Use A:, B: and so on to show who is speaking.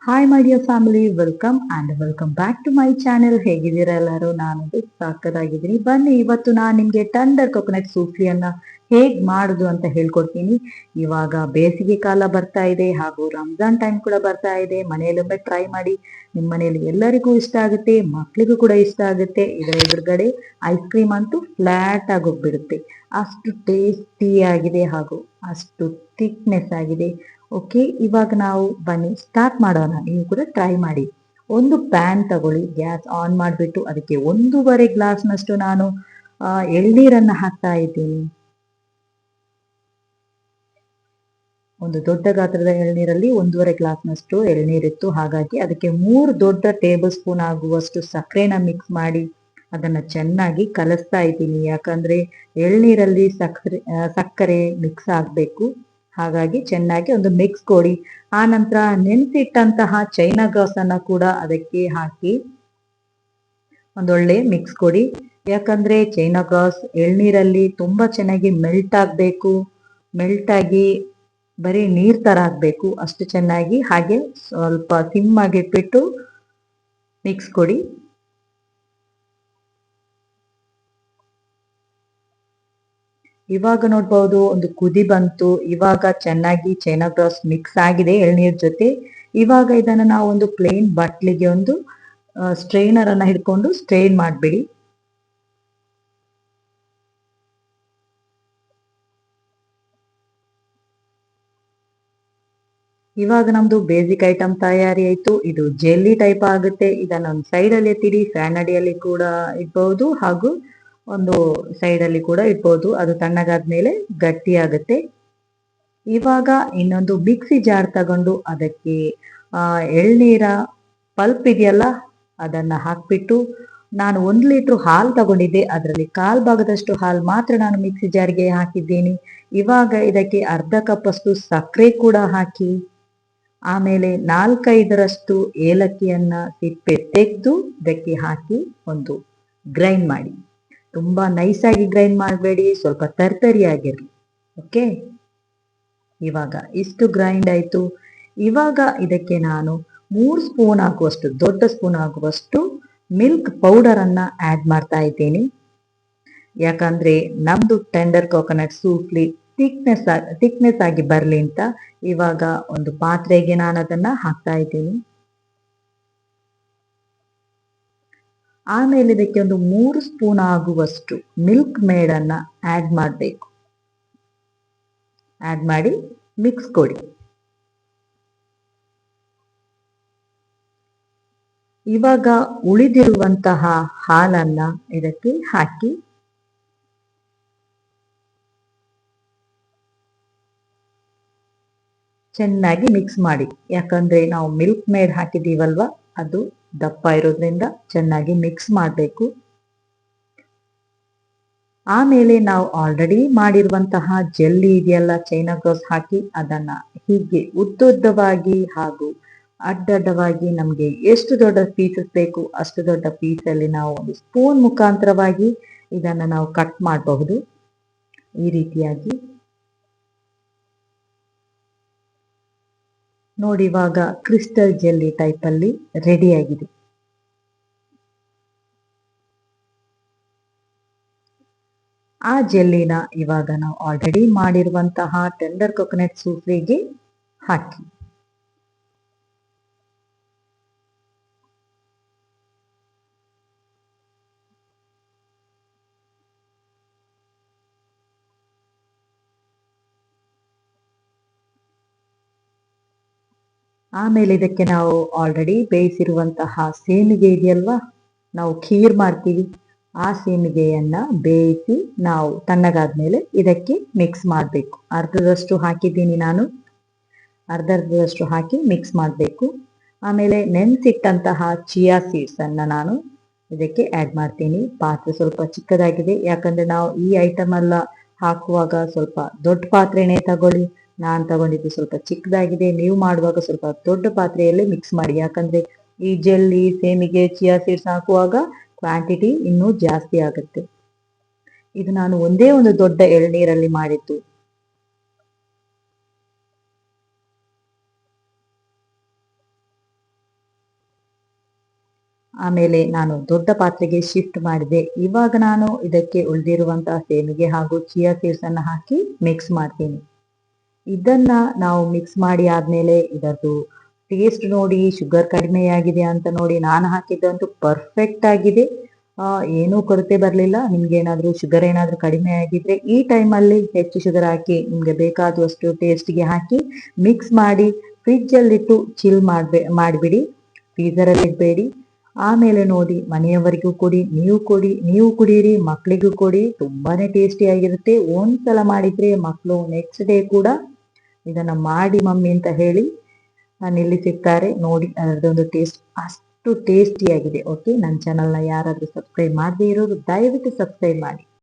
A: Hi my dear family, welcome back to my channel. ಹೇಗಿದ್ದೀರಾ ಎಲ್ಲರೂ? ನಾನು ಸಾಕದಾಗಿದ್ದೀನಿ. ಬನ್ನಿ, ಇವತ್ತು ನಾನು ನಿಮಗೆ ಟಂಡರ್ ಕೊಕೊನಟ್ ಸೂಪ್ಲಿಯನ್ನ ಹೇಗ್ ಮಾಡುದು ಅಂತ ಹೇಳ್ಕೊಡ್ತೀನಿ. ಇವಾಗ ಬೇಸಿಗೆ ಕಾಲ ಬರ್ತಾ ಇದೆ ಹಾಗೂ ರಂಜಾನ್ ಟೈಮ್ ಕೂಡ ಬರ್ತಾ ಇದೆ. ಮನೆಯಲ್ಲೊಮ್ಮೆ ಟ್ರೈ ಮಾಡಿ. ನಿಮ್ಮ ಮನೆಯಲ್ಲಿ ಎಲ್ಲರಿಗೂ ಇಷ್ಟ ಆಗುತ್ತೆ, ಮಕ್ಕಳಿಗೂ ಕೂಡ ಇಷ್ಟ ಆಗುತ್ತೆ. ಇದರ ಎದುರುಗಡೆ ಐಸ್ ಕ್ರೀಮ್ ಅಂತೂ ಫ್ಲಾಟ್ ಆಗಿ ಹೋಗ್ಬಿಡುತ್ತೆ. ಅಷ್ಟು ಟೇಸ್ಟಿ ಆಗಿದೆ ಹಾಗೂ ಅಷ್ಟು ಥಿಕ್ನೆಸ್ ಆಗಿದೆ. ಓಕೆ, ಇವಾಗ ನಾವು ಬನ್ನಿ ಸ್ಟಾರ್ಟ್ ಮಾಡೋಣ. ನೀವು ಕೂಡ ಟ್ರೈ ಮಾಡಿ. ಒಂದು ಪ್ಯಾನ್ ತಗೊಳ್ಳಿ, ಗ್ಯಾಸ್ ಆನ್ ಮಾಡಿಬಿಟ್ಟು ಅದಕ್ಕೆ 1.5 ಗ್ಲಾಸ್ನಷ್ಟು ನಾನು ಎಳ್ನೀರನ್ನ ಹಾಕ್ತಾ ಇದ್ದೀನಿ. ಒಂದು ದೊಡ್ಡ ಗಾತ್ರದ ಎಳ್ನೀರಲ್ಲಿ 1.5 ಗ್ಲಾಸ್ನಷ್ಟು ಎಳ್ನೀರಿತ್ತು. ಹಾಗಾಗಿ ಅದಕ್ಕೆ 3 ದೊಡ್ಡ ಟೇಬಲ್ ಸ್ಪೂನ್ ಆಗುವಷ್ಟು ಸಕ್ಕರೆನ ಮಿಕ್ಸ್ ಮಾಡಿ ಅದನ್ನ ಚೆನ್ನಾಗಿ ಕಲಿಸ್ತಾ ಇದ್ದೀನಿ. ಯಾಕಂದ್ರೆ ಎಳ್ನೀರಲ್ಲಿ ಸಕ್ಕರೆ ಮಿಕ್ಸ್ ಆಗಬೇಕು. ಹಾಗಾಗಿ ಚೆನ್ನಾಗಿ ಒಂದು ಮಿಕ್ಸ್ ಕೊಡಿ. ಆ ನಂತರ ನೆನೆಸಿಟ್ಟಂತಹ ಚೈನಾ ಗ್ರಾಸ್ ಅನ್ನ ಕೂಡ ಅದಕ್ಕೆ ಹಾಕಿ ಒಂದೊಳ್ಳೆ ಮಿಕ್ಸ್ ಕೊಡಿ. ಯಾಕಂದ್ರೆ ಚೈನಾ ಗ್ರಾಸ್ ಎಳ್ನೀರಲ್ಲಿ ತುಂಬಾ ಚೆನ್ನಾಗಿ ಮೆಲ್ಟ್ ಆಗ್ಬೇಕು. ಮೆಲ್ಟ್ ಆಗಿ ಬರೀ ನೀರ್ ತರ ಆಗ್ಬೇಕು ಅಷ್ಟು ಚೆನ್ನಾಗಿ. ಹಾಗೆ ಸ್ವಲ್ಪ ಸಿಮ್ ಆಗಿಟ್ಬಿಟ್ಟು ಮಿಕ್ಸ್ ಕೊಡಿ. ಇವಾಗ ನೋಡ್ಬಹುದು, ಒಂದು ಕುದಿ ಬಂತು. ಇವಾಗ ಚೆನ್ನಾಗಿ ಚೈನಾ ಗ್ರಾಸ್ ಮಿಕ್ಸ್ ಆಗಿದೆ ಎಳ್ನೀರ್ ಜೊತೆ. ಇವಾಗ ಇದನ್ನ ನಾವು ಒಂದು ಪ್ಲೇನ್ ಬಟ್ಲಿಗೆ ಒಂದು ಸ್ಟ್ರೈನರ್ ಅನ್ನ ಹಿಡ್ಕೊಂಡು ಸ್ಟ್ರೈನ್ ಮಾಡ್ಬಿಡಿ. ಇವಾಗ ನಮ್ದು ಬೇಸಿಕ್ ಐಟಮ್ ತಯಾರಿ ಆಯ್ತು. ಇದು ಜೆಲ್ಲಿ ಟೈಪ್ ಆಗುತ್ತೆ. ಇದನ್ನ ಒಂದು ಸೈಡ್ ಅಲ್ಲಿ ಎತ್ತಿಡಿ. ಫ್ಯಾನ್ ಅಡಿಯಲ್ಲಿ ಕೂಡ ಇಡ್ಬಹುದು ಹಾಗೂ ಒಂದು ಸೈಡ್ ಅಲ್ಲಿ ಕೂಡ ಇಡ್ಬಹುದು. ಅದು ತಣ್ಣಗಾದ್ಮೇಲೆ ಗಟ್ಟಿ ಆಗುತ್ತೆ. ಇವಾಗ ಇನ್ನೊಂದು ಮಿಕ್ಸಿ ಜಾರ್ ತಗೊಂಡು ಅದಕ್ಕೆ ಎಳ್ನೀರ ಪಲ್ಪ್ ಇದೆಯಲ್ಲ ಅದನ್ನ ಹಾಕ್ಬಿಟ್ಟು, ನಾನು 1 ಲೀಟರ್ ಹಾಲು ತಗೊಂಡಿದ್ದೆ. ಅದರಲ್ಲಿ 1/4 ಭಾಗದಷ್ಟು ಹಾಲು ಮಾತ್ರ ನಾನು ಮಿಕ್ಸಿ ಜಾರ್ಗೆ ಹಾಕಿದ್ದೀನಿ. ಇವಾಗ ಇದಕ್ಕೆ ಅರ್ಧ ಕಪ್ ಅಷ್ಟು ಸಕ್ಕರೆ ಕೂಡ ಹಾಕಿ, ಆಮೇಲೆ 4-5ರಷ್ಟು ಏಲಕ್ಕಿಯನ್ನ ಸಿಪ್ಪೆ ತೆಗೆದು ಇದಕ್ಕೆ ಹಾಕಿ ಒಂದು ಗ್ರೈಂಡ್ ಮಾಡಿ. ತುಂಬಾ ನೈಸ್ ಆಗಿ ಗ್ರೈಂಡ್ ಮಾಡಬೇಡಿ, ಸ್ವಲ್ಪ ತರ್ತರಿಯಾಗಿರ್ಲಿ. ಓಕೆ, ಇವಾಗ ಇಷ್ಟು ಗ್ರೈಂಡ್ ಆಯ್ತು. ಇವಾಗ ಇದಕ್ಕೆ ನಾನು 3 ಸ್ಪೂನ್ ಆಗುವಷ್ಟು, ದೊಡ್ಡ ಸ್ಪೂನ್ ಆಗುವಷ್ಟು ಮಿಲ್ಕ್ ಪೌಡರ್ ಅನ್ನ ಆಡ್ ಮಾಡ್ತಾ ಇದ್ದೀನಿ. ಯಾಕಂದ್ರೆ ನಮ್ದು ಟೆಂಡರ್ ಕೋಕೋನಟ್ ಸೂಪ್ಲಿ ಥಿಕ್ನೆಸ್ ಆಗಿ ಬರ್ಲಿ ಅಂತ. ಇವಾಗ ಒಂದು ಪಾತ್ರೆಗೆ ನಾನು ಅದನ್ನ ಹಾಕ್ತಾ ಇದ್ದೀನಿ. ಆಮೇಲೆ ಇದಕ್ಕೆ ಒಂದು 3 ಸ್ಪೂನ್ ಆಗುವಷ್ಟು ಮಿಲ್ಕ್ ಮೇಡ್ ಅನ್ನ ಆಡ್ ಮಾಡಬೇಕು. ಆಡ್ ಮಾಡಿ ಮಿಕ್ಸ್ ಕೊಡಿ. ಇವಾಗ ಉಳಿದಿರುವಂತಹ ಹಾಲನ್ನ ಇದಕ್ಕೆ ಹಾಕಿ ಚೆನ್ನಾಗಿ ಮಿಕ್ಸ್ ಮಾಡಿ. ಯಾಕಂದ್ರೆ ನಾವು ಮಿಲ್ಕ್ ಮೇಡ್ ಹಾಕಿದೀವಲ್ವಾ, ಅದು ದಪ್ಪ ಇರೋದ್ರಿಂದ ಚೆನ್ನಾಗಿ ಮಿಕ್ಸ್ ಮಾಡಬೇಕು. ಆಮೇಲೆ ನಾವು ಆಲ್ರೆಡಿ ಮಾಡಿರುವಂತಹ ಜೆಲ್ಲಿ ಇದೆಯಲ್ಲ, ಚೈನಾ ಗ್ರಾಸ್ ಹಾಕಿ ಅದನ್ನ ಹೀಗೆ ಉದ್ದುದ್ದವಾಗಿ ಹಾಗೂ ಅಡ್ಡಡ್ಡವಾಗಿ ನಮ್ಗೆ ಎಷ್ಟು ದೊಡ್ಡ ಪೀಸಸ್ ಬೇಕು ಅಷ್ಟು ದೊಡ್ಡ ಪೀಸಲ್ಲಿ ನಾವು ಒಂದು ಸ್ಪೂನ್ ಮುಖಾಂತರವಾಗಿ ಇದನ್ನ ನಾವು ಕಟ್ ಮಾಡಬಹುದು. ಈ ರೀತಿಯಾಗಿ ನೋಡಿ. ಇವಾಗ ಕ್ರಿಸ್ಟಲ್ ಜೆಲ್ಲಿ ಟೈಪ್ ಅಲ್ಲಿ ರೆಡಿ ಆಗಿದೆ. ಆ ಜೆಲ್ಲಿನ ಇವಾಗ ನಾವು ಆಲ್ರೆಡಿ ಮಾಡಿರುವಂತಹ ಟೆಂಡರ್ ಕೊಕೊನಟ್ ಸೂಪ್ಗೆ ಹಾಕಿ. ಆಮೇಲೆ ಇದಕ್ಕೆ ನಾವು ಆಲ್ರೆಡಿ ಬೇಯಿಸಿರುವಂತಹ ಸೇಮಿಗೆ ಇದೆಯಲ್ವಾ, ನಾವು ಖೀರ್ ಮಾಡ್ತೀವಿ, ಆ ಸೇಮಿಗೆಯನ್ನ ಬೇಯಿಸಿ ನಾವು ತಣ್ಣಗಾದ್ಮೇಲೆ ಇದಕ್ಕೆ ಮಿಕ್ಸ್ ಮಾಡಬೇಕು. ಅರ್ಧದಷ್ಟು ಹಾಕಿದ್ದೀನಿ ನಾನು. ಅರ್ಧದಷ್ಟು ಹಾಕಿ ಮಿಕ್ಸ್ ಮಾಡಬೇಕು. ಆಮೇಲೆ ನೆನೆಸಿಟ್ಟಂತಹ ಚಿಯಾ ಸೀಡ್ಸ್ ಅನ್ನ ನಾನು ಇದಕ್ಕೆ ಆಡ್ ಮಾಡ್ತೀನಿ. ಪಾತ್ರೆ ಸ್ವಲ್ಪ ಚಿಕ್ಕದಾಗಿದೆ, ಯಾಕಂದ್ರೆ ನಾವು ಈ ಐಟಮ್ ಎಲ್ಲ ಹಾಕುವಾಗ ಸ್ವಲ್ಪ ದೊಡ್ಡ ಪಾತ್ರೆನೇ ತಗೊಳ್ಳಿ. ನಾನು ತಗೊಂಡಿದ್ದು ಸ್ವಲ್ಪ ಚಿಕ್ಕದಾಗಿದೆ. ನೀವು ಮಾಡುವಾಗ ಸ್ವಲ್ಪ ದೊಡ್ಡ ಪಾತ್ರೆಯಲ್ಲಿ ಮಿಕ್ಸ್ ಮಾಡಿ. ಯಾಕಂದ್ರೆ ಈ ಜೆಲ್ಲಿ, ಸೇಮಿಗೆ, ಚಿಯಾ ಸೀಡ್ಸ್ ಹಾಕುವಾಗ ಕ್ವಾಂಟಿಟಿ ಇನ್ನೂ ಜಾಸ್ತಿ ಆಗುತ್ತೆ. ಇದು ನಾನು ಒಂದೇ ಒಂದು ದೊಡ್ಡ ಎಳ್ನೀರಲ್ಲಿ ಮಾಡಿದ್ದು. ಆಮೇಲೆ ನಾನು ದೊಡ್ಡ ಪಾತ್ರೆಗೆ ಶಿಫ್ಟ್ ಮಾಡಿದೆ. ಇವಾಗ ನಾನು ಇದಕ್ಕೆ ಉಳಿದಿರುವಂತಹ ಸೇಮಿಗೆ ಹಾಗೂ ಚಿಯಾ ಸೀಡ್ಸ್ ಅನ್ನ ಹಾಕಿ ಮಿಕ್ಸ್ ಮಾಡ್ತೀನಿ. ಇದನ್ನ ನಾವು ಮಿಕ್ಸ್ ಮಾಡಿ ಆದ್ಮೇಲೆ ಇದರದ್ದು ಟೇಸ್ಟ್ ನೋಡಿ, ಶುಗರ್ ಕಡಿಮೆಯಾಗಿದೆ ಅಂತ ನೋಡಿ. ನಾನು ಹಾಕಿದ್ದಂತೂ ಪರ್ಫೆಕ್ಟ್ ಆಗಿದೆ, ಏನೂ ಕೊರತೆ ಬರಲಿಲ್ಲ. ನಿಮ್ಗೆ ಏನಾದರೂ ಶುಗರ್ ಏನಾದರೂ ಕಡಿಮೆ ಆಗಿದ್ರೆ ಈ ಟೈಮಲ್ಲಿ ಹೆಚ್ಚು ಶುಗರ್ ಹಾಕಿ ನಿಮ್ಗೆ ಬೇಕಾದಷ್ಟು ಟೇಸ್ಟ್ಗೆ ಹಾಕಿ ಮಿಕ್ಸ್ ಮಾಡಿ ಫ್ರಿಜ್ಜಲ್ಲಿಟ್ಟು ಚಿಲ್ ಮಾಡಿಬಿಡಿ, ಫ್ರೀಸರಲ್ಲಿ ಇಡಬೇಡಿ. ಆಮೇಲೆ ನೋಡಿ, ಮನೆಯವರಿಗೂ ಕೊಡಿ, ನೀವು ಕುಡೀರಿ, ಮಕ್ಕಳಿಗೂ ಕೊಡಿ. ತುಂಬಾನೇ ಟೇಸ್ಟಿಯಾಗಿರುತ್ತೆ. ಒಂದ್ಸಲ ಮಾಡಿದ್ರೆ ಮಕ್ಕಳು ನೆಕ್ಸ್ಟ್ ಡೇ ಕೂಡ ಇದನ್ನ ಮಾಡಿ ಮಮ್ಮಿ ಅಂತ ಹೇಳಿ ನಿಲ್ಲಿಸಿರ್ತಾರೆ. ನೋಡಿ, ಅದರದೊಂದು ಟೇಸ್ಟ್ ಅಷ್ಟು ಟೇಸ್ಟಿಯಾಗಿದೆ. ಓಕೆ, ನನ್ನ ಚಾನಲ್ನ ಯಾರಾದರೂ ಸಬ್ಸ್ಕ್ರೈಬ್ ಮಾಡದೇ ಇರೋರು ದಯವಿಟ್ಟು ಸಬ್ಸ್ಕ್ರೈಬ್ ಮಾಡಿ.